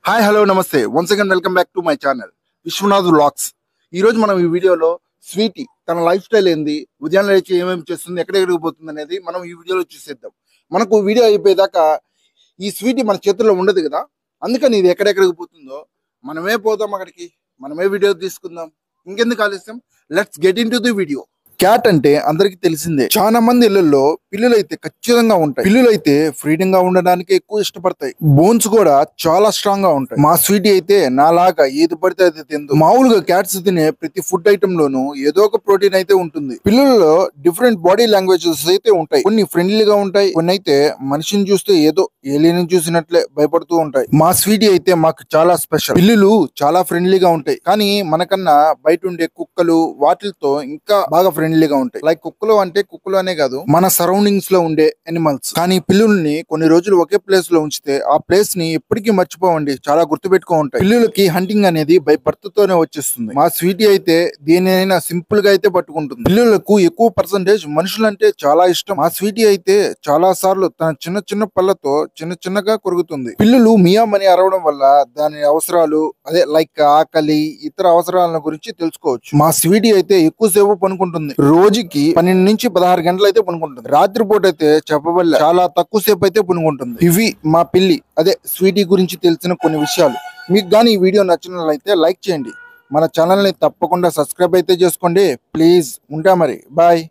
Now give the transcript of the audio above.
Hi hello నమస్తే once again welcome back to my channel Vishwanath vlogs. ఈ రోజు మనం ఈ వీడియోలో స్వీటీ తన లైఫ్ స్టైల్ ఏంది, ఉదయం లేచి ఏమేమి చేస్తుంది, ఎక్కడెక్కడికి పోతుంది అనేది మనం ఈ వీడియోలో చూసేద్దాం. మనకు వీడియో అయిపోయేదాకా ఈ స్వీటీ మన చేతుల్లో ఉండదు కదా, అందుకని ఇది ఎక్కడెక్కడికి పోతుందో మనమే పోదాం అక్కడికి, మనమే వీడియో తీసుకుందాం. ఇంకెందుకు ఆలస్యం, let's get in to the video. Cat అంటే అందరికి తెలిసిందే. చాలా మంది ఇళ్లలో పిల్లులు అయితే ఖచ్చితంగా ఉంటాయి. పిల్లులు అయితే ఫ్రీడమ్ గా ఉండడానికి ఎక్కువ ఇష్టపడతాయి. బోన్స్ కూడా చాలా స్ట్రాంగ్ గా ఉంటాయి. మా స్వీటీ అయితే నాలాగా ఏది పడితే అది తిందు. మామూలుగా క్యాట్స్ తినే ప్రతి ఫుడ్ ఐటమ్ లోనూ ఏదో ఒక ప్రోటీన్ అయితే ఉంటుంది. పిల్లులలో డిఫరెంట్ బాడీ లాంగ్వేజెస్ అయితే ఉంటాయి. కొన్ని ఫ్రెండ్లీగా ఉంటాయి, కొన్ని అయితే మనిషిని చూస్తే ఏదో ఏలియన్ చూసినట్లే భయపడుతూ ఉంటాయి. మా స్వీటీ అయితే మాకు చాలా స్పెషల్. పిల్లులు చాలా ఫ్రెండ్లీగా ఉంటాయి, కానీ మనకన్నా బయట ఉండే కుక్కలు వాటితో ఇంకా బాగా ఫ్రెండ్లీగా ఉంటాయి. లైక్ కుక్కలు అంటే కుక్కలు అనే కాదు, మన సరౌండింగ్స్ లో ఉండే ఎనిమల్స్. కానీ పిల్లుల్ని కొన్ని రోజులు ఒకే ప్లేస్ లో ఉంచితే ఆ ప్లేస్ ని ఎప్పటికీ మర్చిపోవండి, చాలా గుర్తుపెట్టుకో ఉంటాయి. పిల్లులకి హంటింగ్ అనేది బై బర్త్ తోనే వచ్చేస్తుంది. మా స్వీటీ అయితే దేనినైనా సింపుల్ గా అయితే పట్టుకుంటుంది. పిల్లులకు ఎక్కువ పర్సంటేజ్ మనుషులంటే చాలా ఇష్టం. మా స్వీటీ అయితే చాలా సార్లు తన చిన్న చిన్న పళ్ళతో చిన్న చిన్నగా కొరుకుతుంది. పిల్లులు మియామని అరవడం వల్ల దాని అవసరాలు, అదే లైక్ ఆకలి, ఇతర అవసరాల గురించి తెలుసుకోవచ్చు. మా స్వీటీ అయితే ఎక్కువసేపు పనుకుంటుంది. రోజుకి 12 నుంచి 16 గంటలు అయితే పనుకుంటుంది. రాత్రిపూట అయితే చెప్పబల్ల చాలా తక్కువ సేపు అయితే పనుకుంటుంది. ఇవి మా పిల్లి అదే స్వీటీ గురించి తెలిసిన కొన్ని విషయాలు. మీకు కానీ ఈ వీడియో నచ్చినట్లయితే లైక్ చేయండి. మన ఛానల్ ని తప్పకుండా సబ్స్క్రైబ్ అయితే చేసుకోండి ప్లీజ్. ఉంటా మరి, బాయ్.